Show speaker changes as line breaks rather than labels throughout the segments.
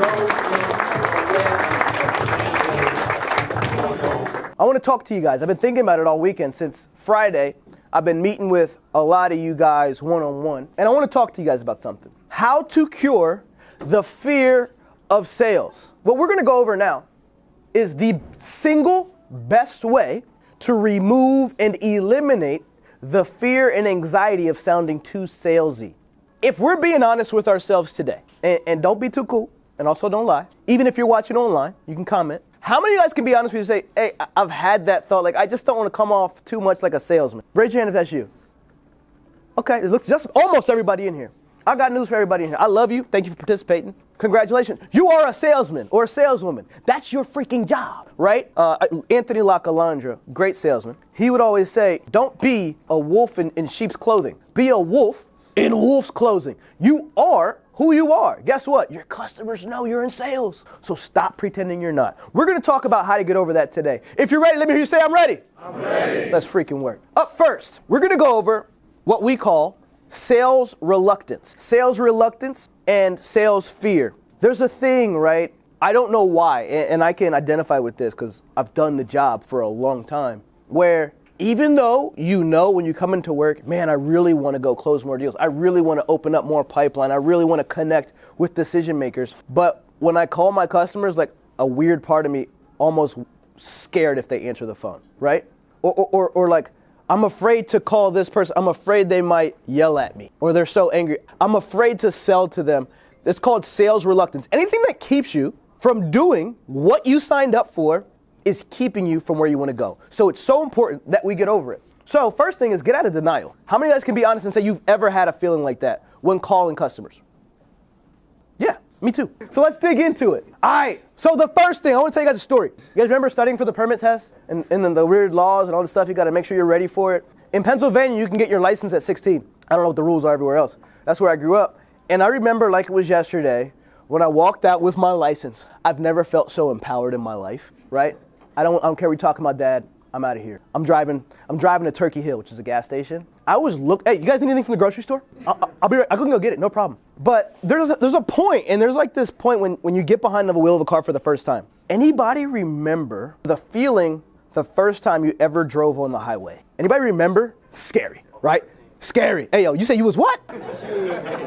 I want to talk to you guys. I've been thinking about it all weekend. Since Friday, I've been meeting with a lot of you guys one-on-one. And I want to talk to you guys about something. How to cure the fear of sales. What we're going to go over now is the single best way to remove and eliminate the fear and anxiety of sounding too salesy. If we're being honest with ourselves today, and don't be too cool, and also don't lie, even if you're watching online, you can comment. How many of you guys can be honest with you and say, hey, I've had that thought, like I just don't want to come off too much like a salesman? Raise your hand if that's you. Okay, it looks just almost everybody in here. I got news for everybody in here. I love you. Thank you for participating. Congratulations. You are a salesman or a saleswoman. That's your freaking job, right? Anthony Lacalandra, great salesman. He would always say, don't be a wolf in sheep's clothing. Be a wolf in wolf's clothing. You are who you are. Guess what? Your customers know you're in sales. So stop pretending you're not. We're going to talk about how to get over that today. If you're ready, let me hear you say, I'm ready.
I'm ready.
Let's freaking work. Up first, we're going to go over what we call sales reluctance. Sales reluctance and sales fear. There's a thing, right? I don't know why, and I can identify with this because I've done the job for a long time, where even though you know when you come into work, man, I really want to go close more deals. I really want to open up more pipeline. I really want to connect with decision makers. But when I call my customers, like a weird part of me almost scared if they answer the phone, right? Or like, I'm afraid to call this person. I'm afraid they might yell at me or they're so angry. I'm afraid to sell to them. It's called sales reluctance. Anything that keeps you from doing what you signed up for is keeping you from where you want to go. So it's so important that we get over it. So first thing is get out of denial. How many of you guys can be honest and say you've ever had a feeling like that when calling customers? Yeah, me too. So let's dig into it. All right, so the first thing, I want to tell you guys a story. You guys remember studying for the permit test and then the weird laws and all the stuff? You got to make sure you're ready for it. In Pennsylvania, you can get your license at 16. I don't know what the rules are everywhere else. That's where I grew up. And I remember like it was yesterday when I walked out with my license. I've never felt so empowered in my life, right? I don't care what you're talking about, Dad. I'm out of here. I'm driving to Turkey Hill, which is a gas station. I always look, hey, you guys need anything from the grocery store? I'll be right, I can go get it, no problem. But there's a point, and there's like this point when you get behind the wheel of a car for the first time. Anybody remember the feeling the first time you ever drove on the highway? Anybody remember? Scary, right? Scary. Hey, yo, you say you was what?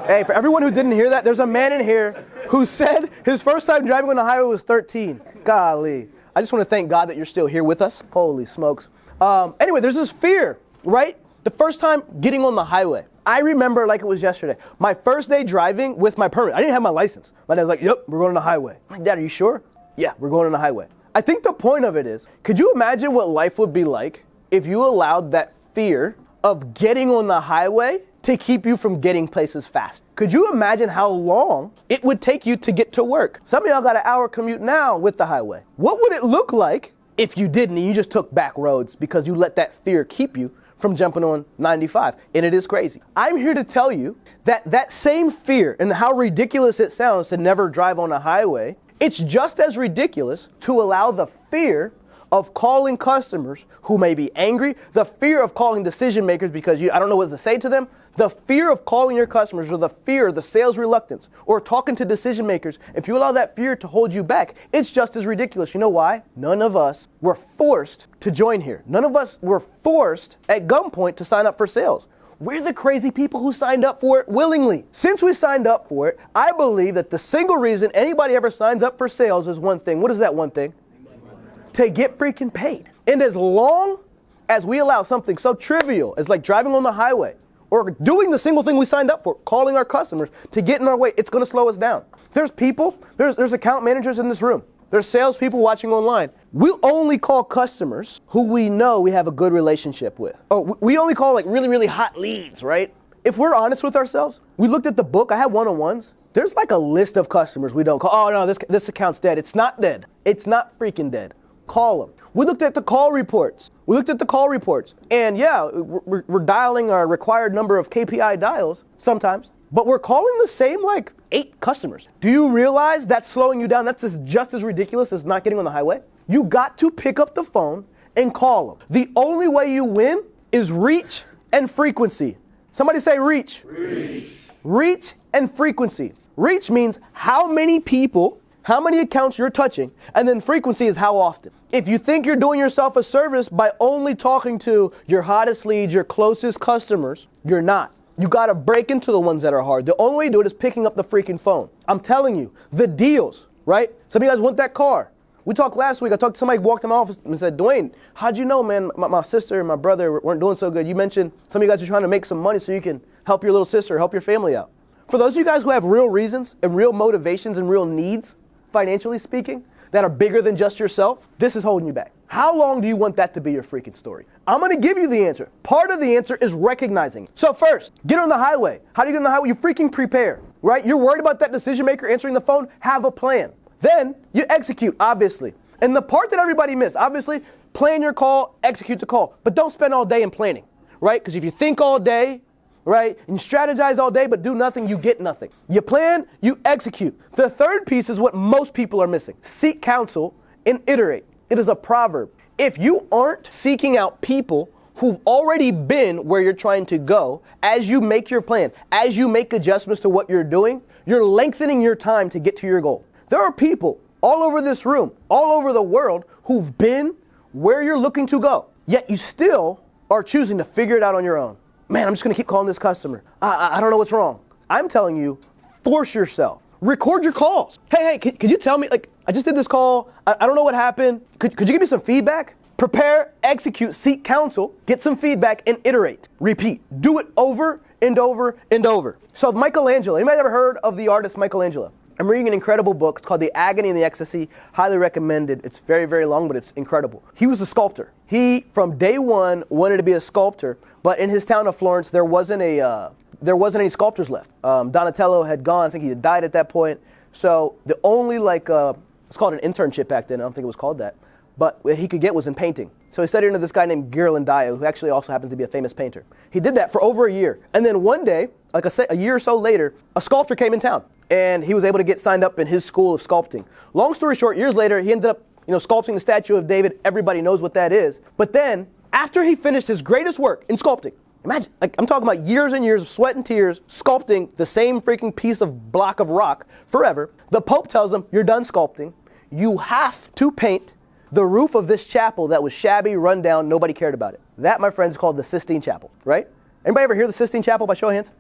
Hey, for everyone who didn't hear that, there's a man in here who said his first time driving on the highway was 13. Golly. I just want to thank God that you're still here with us. Holy smokes. Anyway, there's this fear, right? The first time getting on the highway. I remember like it was yesterday. My first day driving with my permit. I didn't have my license. My dad was like, yep, we're going on the highway. I'm like, Dad, are you sure? Yeah, we're going on the highway. I think the point of it is, could you imagine what life would be like if you allowed that fear of getting on the highway to keep you from getting places fast? Could you imagine how long it would take you to get to work? Some of y'all got an hour commute now with the highway. What would it look like if you didn't and you just took back roads because you let that fear keep you from jumping on 95? And it is crazy. I'm here to tell you that that same fear and how ridiculous it sounds to never drive on a highway, it's just as ridiculous to allow the fear of calling customers who may be angry, the fear of calling decision makers because I don't know what to say to them, the fear of calling your customers, or the fear, the sales reluctance, or talking to decision makers. If you allow that fear to hold you back, it's just as ridiculous. You know why? None of us were forced to join here. None of us were forced at gunpoint to sign up for sales. We're the crazy people who signed up for it willingly. Since we signed up for it, I believe that the single reason anybody ever signs up for sales is one thing. What is that one thing? To get freaking paid. And as long as we allow something so trivial as like driving on the highway or doing the single thing we signed up for, calling our customers, to get in our way, it's going to slow us down. There's people, there's account managers in this room. There's salespeople watching online. We'll only call customers who we know we have a good relationship with. Oh, we only call like really, really hot leads, right? If we're honest with ourselves, we looked at the book. I had one-on-ones. There's like a list of customers we don't call. Oh no, this account's dead. It's not dead. It's not freaking dead. Call them. We looked at the call reports. And yeah, we're dialing our required number of KPI dials sometimes, but we're calling the same like 8 customers. Do you realize that's slowing you down? That's just as ridiculous as not getting on the highway. You got to pick up the phone and call them. The only way you win is reach and frequency. Somebody say reach.
Reach.
Reach and frequency. Reach means how many people how many accounts you're touching, and then frequency is how often. If you think you're doing yourself a service by only talking to your hottest leads, your closest customers, you're not. You gotta break into the ones that are hard. The only way to do it is picking up the freaking phone. I'm telling you, the deals, right? Some of you guys want that car. We talked last week, I talked to somebody who walked in my office and said, Dwayne, how'd you know, man, my sister and my brother weren't doing so good? You mentioned some of you guys are trying to make some money so you can help your little sister, help your family out. For those of you guys who have real reasons and real motivations and real needs, financially speaking, that are bigger than just yourself, this is holding you back. How long do you want that to be your freaking story? I'm gonna give you the answer. Part of the answer is recognizing. So first, get on the highway. How do you get on the highway? You freaking prepare, right? You're worried about that decision maker answering the phone, have a plan. Then you execute, obviously. And the part that everybody missed, obviously, plan your call, execute the call. But don't spend all day in planning, right? Because if you think all day, right, and you strategize all day but do nothing, you get nothing. You plan, you execute. The third piece is what most people are missing. Seek counsel and iterate. It is a proverb. If you aren't seeking out people who've already been where you're trying to go, as you make your plan, as you make adjustments to what you're doing, you're lengthening your time to get to your goal. There are people all over this room, all over the world, who've been where you're looking to go, yet you still are choosing to figure it out on your own. Man, I'm just gonna keep calling this customer. I don't know what's wrong. I'm telling you, force yourself. Record your calls. Hey, could you tell me, like, I just did this call, I don't know what happened. Could you give me some feedback? Prepare, execute, seek counsel, get some feedback, and iterate. Repeat. Do it over and over and over. So Michelangelo, anybody ever heard of the artist Michelangelo? I'm reading an incredible book. It's called The Agony and the Ecstasy. Highly recommended. It's very, very long, but it's incredible. He was a sculptor. He, from day one, wanted to be a sculptor, but in his town of Florence, there wasn't any sculptors left. Donatello had gone. I think he had died at that point. So the only, it's called an internship back then. I don't think it was called that. But what he could get was in painting. So he studied under this guy named Ghirlandaio, who actually also happens to be a famous painter. He did that for over a year. And then one day, like a year or so later, a sculptor came in town. And he was able to get signed up in his school of sculpting. Long story short, years later, he ended up, sculpting the statue of David. Everybody knows what that is. But then, after he finished his greatest work in sculpting, imagine, I'm talking about years and years of sweat and tears, sculpting the same freaking piece of block of rock forever, the Pope tells him, you're done sculpting. You have to paint the roof of this chapel that was shabby, run down, nobody cared about it. That, my friends, is called the Sistine Chapel, right? Anybody ever hear the Sistine Chapel by show of hands?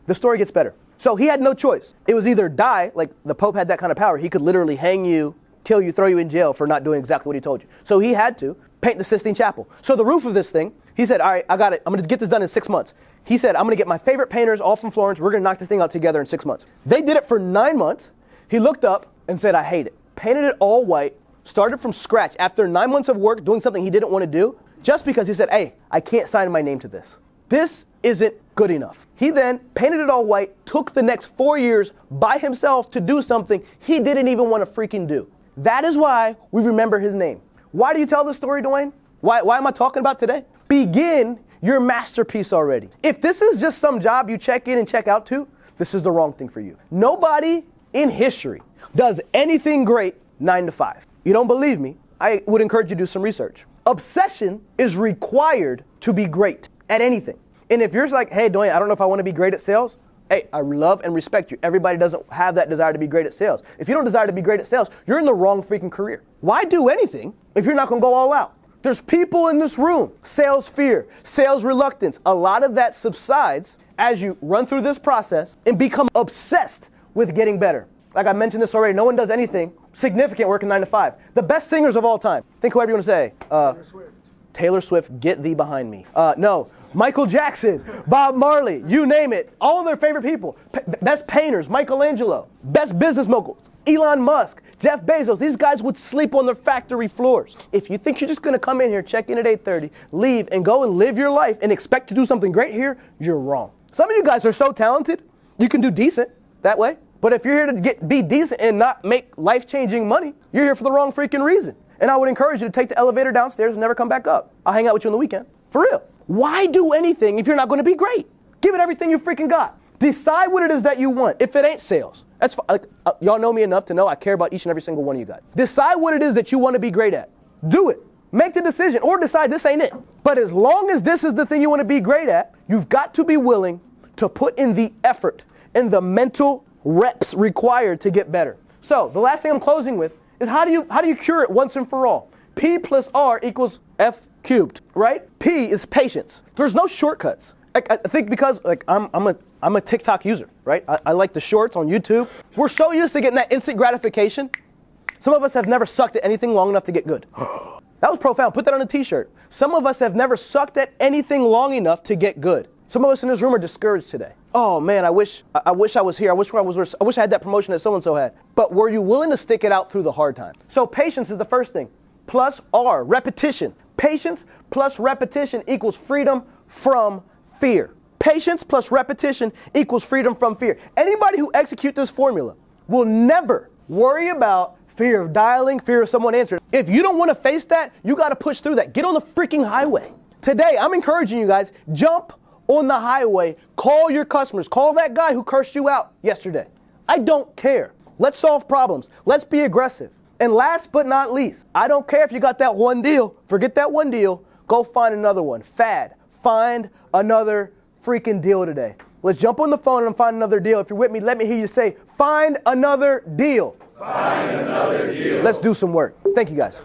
The story gets better. So he had no choice. It was either die, like the Pope had that kind of power. He could literally hang you, kill you, throw you in jail for not doing exactly what he told you. So he had to paint the Sistine Chapel. So the roof of this thing, he said, all right, I got it. I'm going to get this done in 6 months. He said, I'm going to get my favorite painters all from Florence. We're going to knock this thing out together in 6 months. They did it for 9 months. He looked up and said, I hate it. Painted it all white, started from scratch after 9 months of work doing something he didn't want to do, just because he said, hey, I can't sign my name to this. This isn't good enough. He then painted it all white, took the next 4 years by himself to do something he didn't even want to freaking do. That is why we remember his name. Why do you tell this story, Dwayne? Why am I talking about today? Begin your masterpiece already. If this is just some job you check in and check out to, this is the wrong thing for you. Nobody in history does anything great 9 to 5. You don't believe me? I would encourage you to do some research. Obsession is required to be great at anything. And if you're like, hey, Dwayne, I don't know if I want to be great at sales. Hey, I love and respect you. Everybody doesn't have that desire to be great at sales. If you don't desire to be great at sales, you're in the wrong freaking career. Why do anything if you're not going to go all out? There's people in this room, sales fear, sales reluctance. A lot of that subsides as you run through this process and become obsessed with getting better. Like I mentioned this already, no one does anything significant working 9 to 5. The best singers of all time. Think whoever you want to say. Taylor Swift, get thee behind me. No. Michael Jackson, Bob Marley, you name it. All of their favorite people. Best painters, Michelangelo. Best business moguls, Elon Musk, Jeff Bezos. These guys would sleep on their factory floors. If you think you're just going to come in here, check in at 8:30, leave, and go and live your life and expect to do something great here, you're wrong. Some of you guys are so talented, you can do decent that way. But if you're here to be decent and not make life-changing money, you're here for the wrong freaking reason. And I would encourage you to take the elevator downstairs and never come back up. I'll hang out with you on the weekend. For real. Why do anything if you're not going to be great? Give it everything you freaking got. Decide what it is that you want. If it ain't sales, that's fine. Y'all know me enough to know I care about each and every single one of you guys. Decide what it is that you want to be great at. Do it. Make the decision or decide this ain't it. But as long as this is the thing you want to be great at, you've got to be willing to put in the effort and the mental reps required to get better. So the last thing I'm closing with is how do you cure it once and for all? P plus R equals F cubed, right? P is patience. There's no shortcuts. I think because I'm a TikTok user, right? I like the shorts on YouTube. We're so used to getting that instant gratification. Some of us have never sucked at anything long enough to get good. That was profound. Put that on a t-shirt. Some of us have never sucked at anything long enough to get good. Some of us in this room are discouraged today. Oh man, I wish I was here. I wish I had that promotion that so-and-so had. But were you willing to stick it out through the hard time? So patience is the first thing. Plus R, repetition. Patience plus repetition equals freedom from fear. Patience plus repetition equals freedom from fear. Anybody who executes this formula will never worry about fear of dialing, fear of someone answering. If you don't want to face that, you got to push through that. Get on the freaking highway. Today, I'm encouraging you guys, jump on the highway, call your customers, call that guy who cursed you out yesterday. I don't care. Let's solve problems. Let's be aggressive. And last but not least, I don't care if you got that one deal. Forget that one deal. Go find another one. Fad. Find another freaking deal today. Let's jump on the phone and find another deal. If you're with me, let me hear you say, find another deal. Find another deal. Let's do some work. Thank you guys.